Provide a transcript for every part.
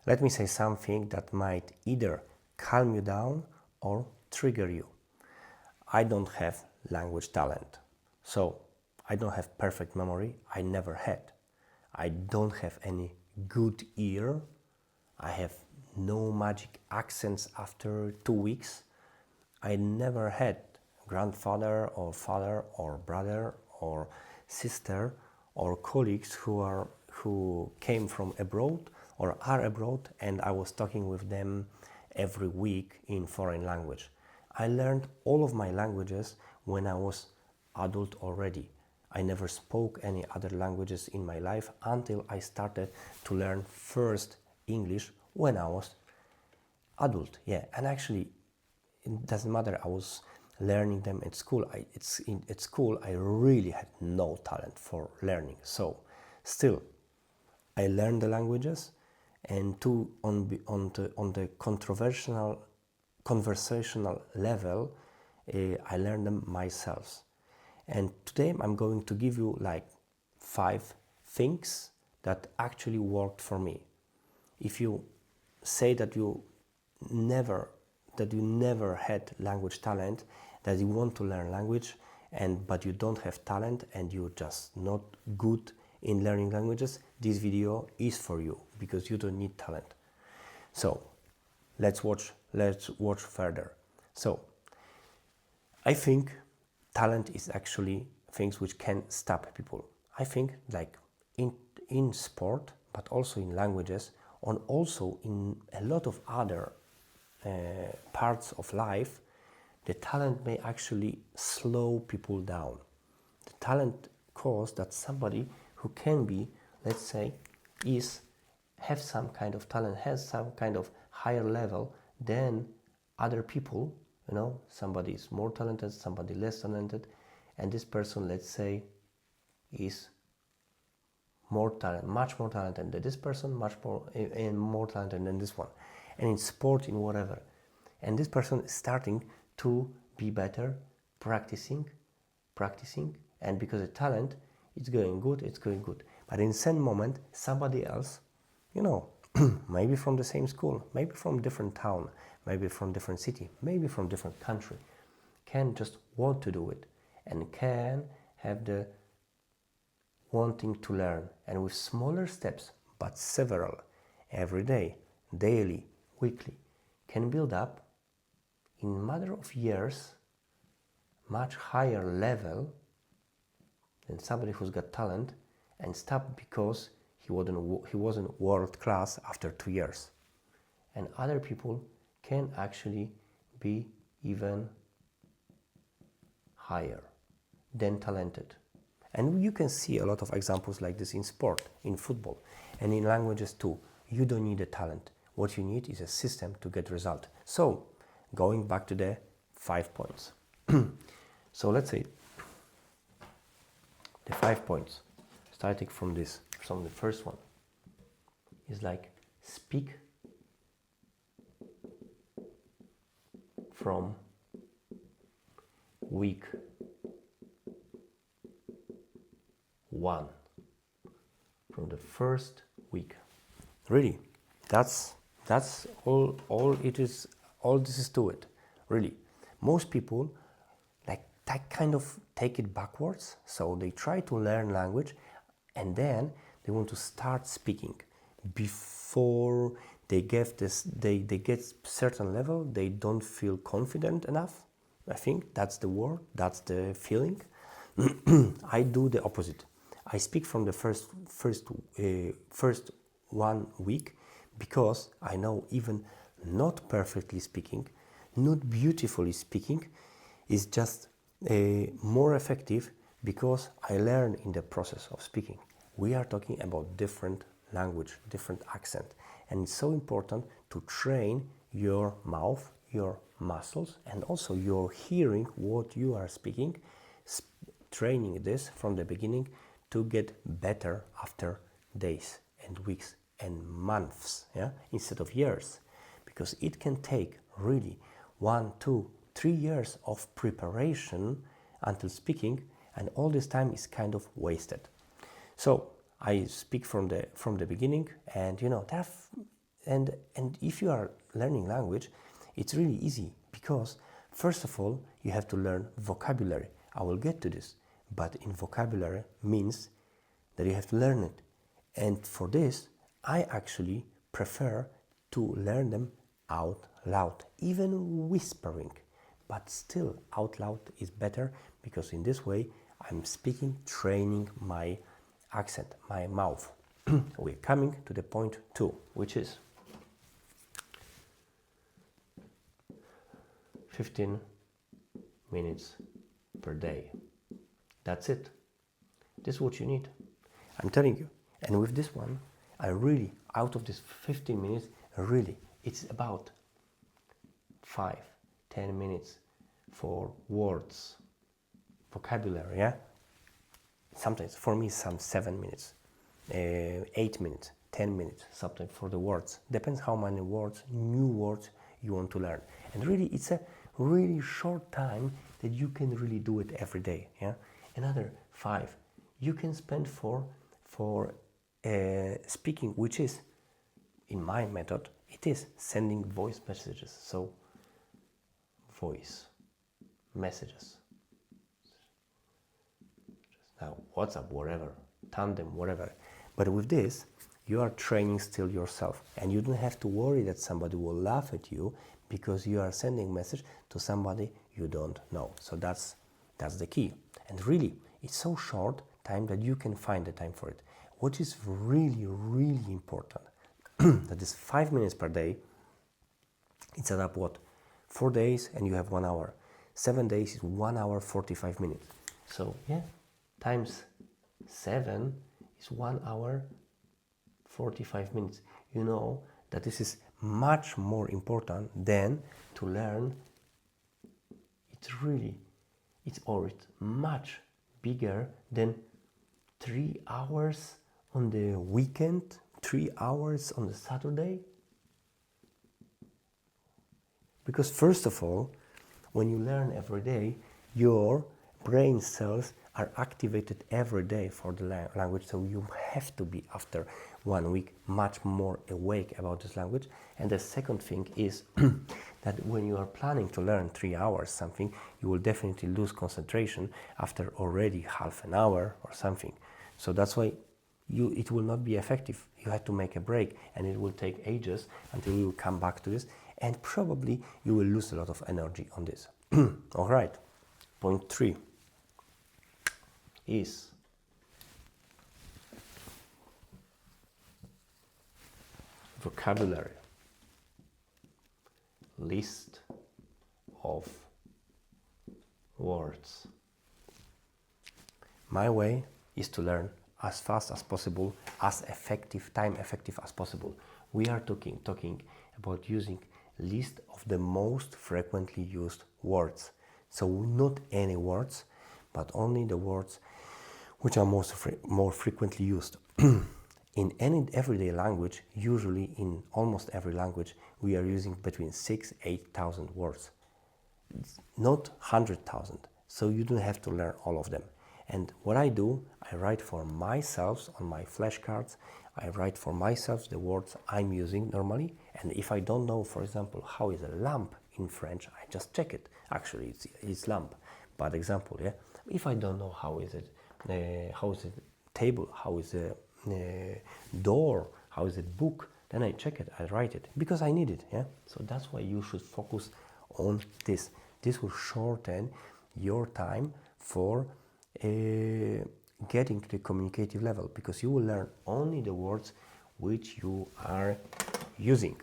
let me say something that might either calm you down or trigger you. I don't have language talent, so I don't have perfect memory. I never had. I don't have any good ear. I have no magic accents after 2 weeks. I never had grandfather or father or brother or sister or colleagues who came from abroad or are abroad, and I was talking with them every week in foreign language. I learned all of my languages when I was adult already. I never spoke any other languages in my life until I started to learn first English when I was adult. Yeah, and actually it doesn't matter. I was learning them at school. At school I really had no talent for learning. So still, I learned the languages, and on the conversational level, I learned them myself. And today I'm going to give you like 5 things that actually worked for me. If you say that you never had language talent, that you want to learn language but you don't have talent and you're just not good in learning languages, this video is for you because you don't need talent. So let's watch further. So I think talent is actually things which can stop people. I think like in sport, but also in languages, and also in a lot of other parts of life, the talent may actually slow people down. The talent causes that somebody who can be, let's say, have some kind of talent, has some kind of higher level than other people. You know, somebody is more talented, somebody less talented, and this person, let's say, is much more talented than this person, much more talented than this one. And in sport, in whatever. And this person is starting to be better, practicing, and because the talent is going good. But in the same moment, somebody else, you know, maybe from the same school, maybe from different town, maybe from different city, maybe from different country, can just want to do it and can have the wanting to learn, and with smaller steps, but several, every day, daily, weekly, can build up in a matter of years much higher level than somebody who's got talent and stop because he wasn't world class after 2 years. And other people can actually be even higher than talented. And you can see a lot of examples like this in sport, in football, and in languages too. You don't need a talent. What you need is a system to get result. So, going back to the 5 points. So let's say the 5 points, starting from the first one, is like speak from week 1, from the first week. Really, that's all it is. All this is to it. Really, most people kind of take it backwards. So they try to learn language, and then they want to start speaking. Before they get certain level, they don't feel confident enough. I think that's the word. That's the feeling. I do the opposite. I speak from the first 1 week because I know even not perfectly speaking, not beautifully speaking, is just more effective because I learn in the process of speaking. We are talking about different language, different accent, and it's so important to train your mouth, your muscles, and also your hearing what you are speaking, training this from the beginning to get better after days and weeks and months, instead of years, because it can take really 1, 2, 3 years of preparation until speaking, and all this time is kind of wasted. So I speak from the beginning, and and if you are learning language, it's really easy because first of all you have to learn vocabulary. I will get to this, but in vocabulary means that you have to learn it, and for this I actually prefer to learn them out loud, even whispering, but still out loud is better because in this way I'm speaking, training my accent, my mouth. We're coming to the point 2, which is 15 minutes per day. That's it. This is what you need. I'm telling you. And with this one, I really, out of this 15 minutes, really, it's about 5-10 minutes for words, vocabulary, yeah? Sometimes, for me, some 7 minutes, 8 minutes, 10 minutes, sometimes for the words. Depends how many words, new words you want to learn. And really, it's a really short time that you can really do it every day, yeah? Another 5 you can spend for speaking, which is, in my method, it is sending voice messages. So, voice messages. Now, WhatsApp, whatever, Tandem, whatever. But with this, you are training still yourself, and you don't have to worry that somebody will laugh at you because you are sending a message to somebody you don't know. So that's the key. And really, it's so short time that you can find the time for it. What is really, really important, that is 5 minutes per day, it's add up what? 4 days and you have 1 hour. 7 days is 1 hour 45 minutes. So yeah, times 7 is 1 hour 45 minutes. You know that this is much more important than to learn. It's much bigger than 3 hours on the weekend, 3 hours on the Saturday. Because first of all, when you learn every day, your brain cells are activated every day for the language, so you have to be, after 1 week, much more awake about this language. And the second thing is that when you are planning to learn 3 hours something, you will definitely lose concentration after already half an hour or something. So that's why it will not be effective. You have to make a break, and it will take ages until you will come back to this, and probably you will lose a lot of energy on this. All right, point 3 is vocabulary. List of words. My way is to learn as fast as possible, as time effective as possible. We are talking about using list of the most frequently used words. So not any words, but only the words which are more frequently used. In any everyday language, usually in almost every language, we are using between 6,000-8,000 words. It's not 100,000, so you don't have to learn all of them. And what I do, I write for myself on my flashcards, I write for myself the words I'm using normally, and if I don't know, for example, how is a lamp in French, I just check it. Actually, it's lamp. Bad example, yeah? If I don't know how is it table, how is a door, how is it book, then I check it, I write it, because I need it, yeah? So that's why you should focus on this. This will shorten your time for getting to the communicative level, because you will learn only the words which you are using.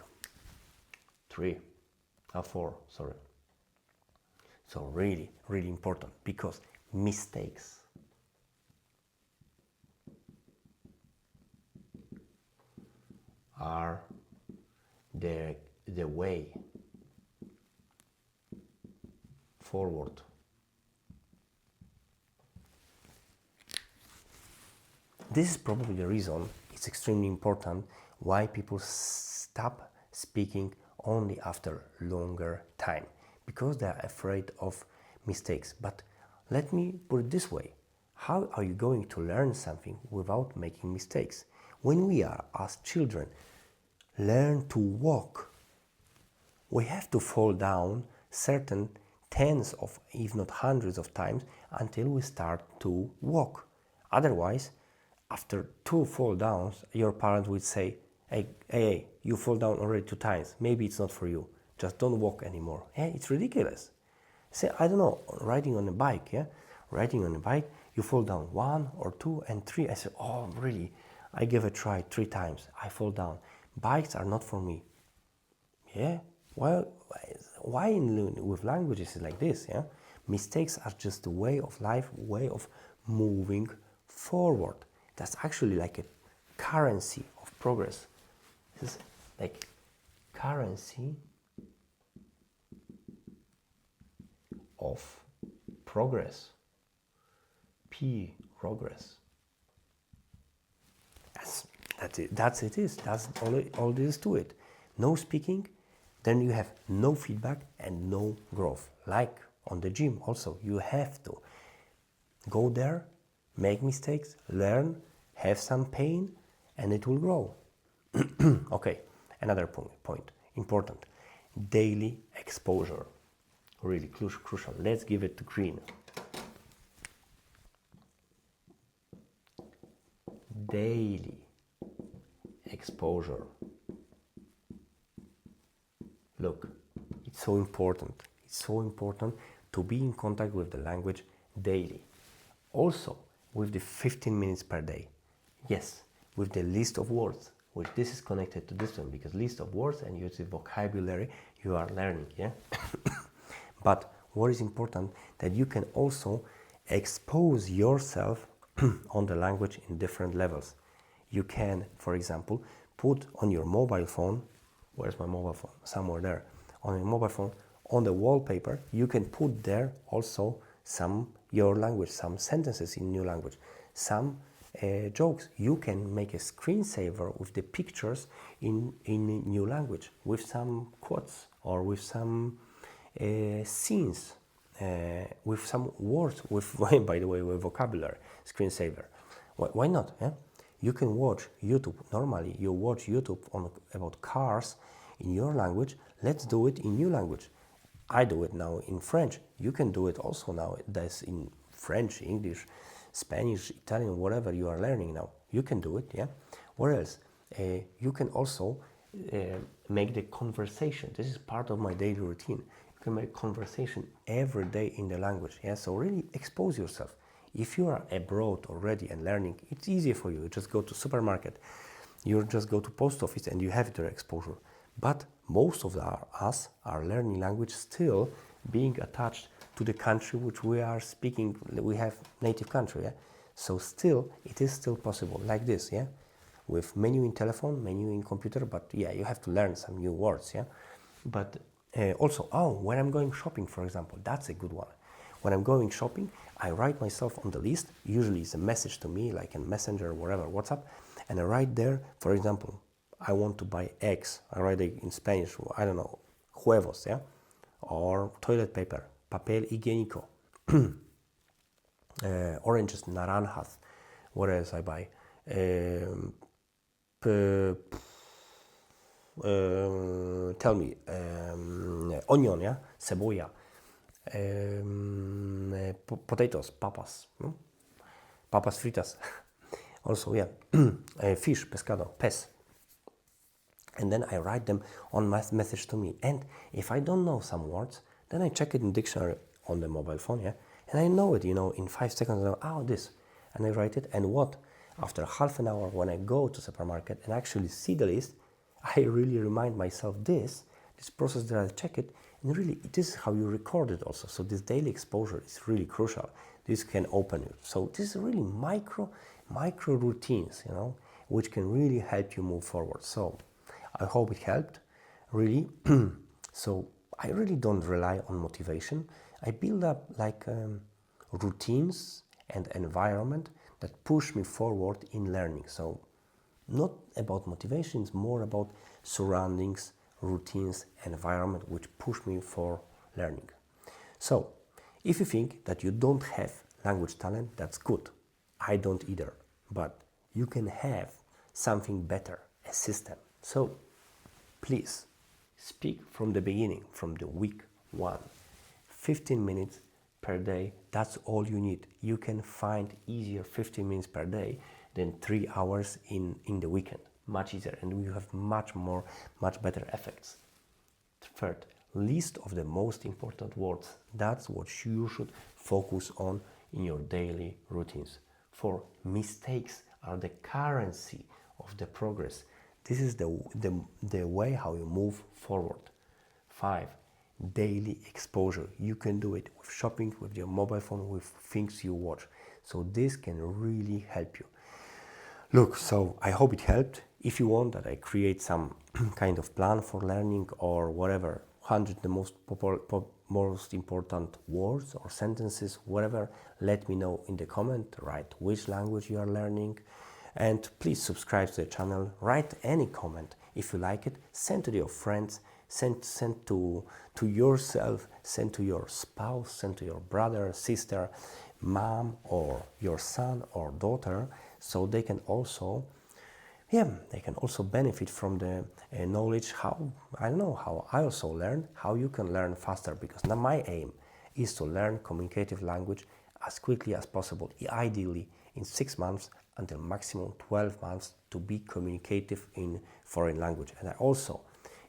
4, sorry. So really, really important, because mistakes are the way forward. This is probably the reason it's extremely important why people stop speaking only after longer time, because they are afraid of mistakes. But let me put it this way: how are you going to learn something without making mistakes? When we are as children learn to walk. We have to fall down certain tens of, if not hundreds of times until we start to walk. Otherwise, after 2 fall downs, your parents would say, hey, you fall down already 2 times. Maybe it's not for you. Just don't walk anymore. Hey, it's ridiculous. Say, I don't know, riding on a bike, Riding on a bike, you fall down 1 or 2 and 3. I say, oh, really? I give a try 3 times. I fall down. Bikes are not for me. Yeah? Well, why with languages is like this, Mistakes are just a way of life, way of moving forward. That's actually like a currency of progress. This is like currency of progress. Progress. That's it. That's all there is to it. No speaking, then you have no feedback and no growth. Like on the gym also, you have to go there, make mistakes, learn, have some pain, and it will grow. Okay, another point, important. Daily exposure. Really crucial. Let's give it to green. Daily exposure. Look, it's so important. It's so important to be in contact with the language daily. Also, with the 15 minutes per day. Yes, with the list of words, which this is connected to this one, because list of words and use the vocabulary you are learning, But what is important, that you can also expose yourself on the language in different levels. You can, for example, put on your mobile phone, where's my mobile phone? Somewhere there. On your mobile phone, on the wallpaper, you can put there also your language, some sentences in new language, some jokes. You can make a screensaver with the pictures in new language, with some quotes or with some scenes, with some words, by the way, with vocabulary, screensaver. Why not? You can watch YouTube. Normally, you watch YouTube about cars in your language. Let's do it in new language. I do it now in French. You can do it also now. That's in French, English, Spanish, Italian, whatever you are learning now. You can do it, What else? You can also make the conversation. This is part of my daily routine. You can make conversation every day in the language, So really expose yourself. If you are abroad already and learning, it's easier for you. You just go to supermarket, you just go to post office and you have their exposure. But most of us are learning language still being attached to the country which we are speaking. We have native country, So still, it is still possible like this, With menu in telephone, menu in computer, but you have to learn some new words, But also, when I'm going shopping, for example, that's a good one. When I'm going shopping, I write myself on the list. Usually it's a message to me, like in Messenger or whatever, WhatsApp, and I write there, for example, I want to buy eggs. I write it in Spanish, I don't know, huevos, or toilet paper, papel higiénico, oranges, naranjas. What else I buy? Tell me, onion, cebolla. Potatoes, papas fritas, also fish, pescado, pez, and then I write them on my message to me. And if I don't know some words, then I check it in dictionary on the mobile phone, and I know it, in 5 seconds. I know, this, and I write it. And what? After half an hour, when I go to supermarket and actually see the list, I really remind myself this process that I check it. And really, this is how you record it also. So this daily exposure is really crucial. This can open you. So this is really micro routines, which can really help you move forward. So I hope it helped, really. So I really don't rely on motivation. I build up like routines and environment that push me forward in learning. So not about motivation, it's more about surroundings, routines, environment which push me for learning. So if you think that you don't have language talent, that's good. I don't either, but you can have something better, a system. So please speak from the beginning, from the week 1. 15 minutes per day, that's all you need. You can find easier 15 minutes per day than 3 hours in the weekend. Much easier, and you have much better effects. Third, list of the most important words. That's what you should focus on in your daily routines. 4, mistakes are the currency of the progress. This is the way how you move forward. 5, daily exposure. You can do it with shopping, with your mobile phone, with things you watch. So this can really help you. Look, so I hope it helped. If you want that I create some kind of plan for learning or whatever, 100 the most important words or sentences, whatever, let me know in the comment. Write which language you are learning, and please subscribe to the channel. Write any comment if you like it. Send to your friends, send to yourself, send to your spouse, send to your brother, sister, mom, or your son or daughter, so they can also benefit from the knowledge how I also learn, how you can learn faster, because now my aim is to learn communicative language as quickly as possible, ideally in 6 months until maximum 12 months to be communicative in foreign language. And I also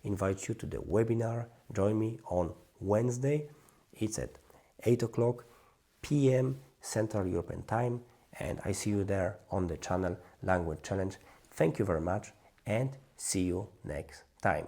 invite you to the webinar. Join me on Wednesday. It's at 8 o'clock p.m. Central European Time, and I see you there on the channel Language Challenge. Thank you very much, and see you next time.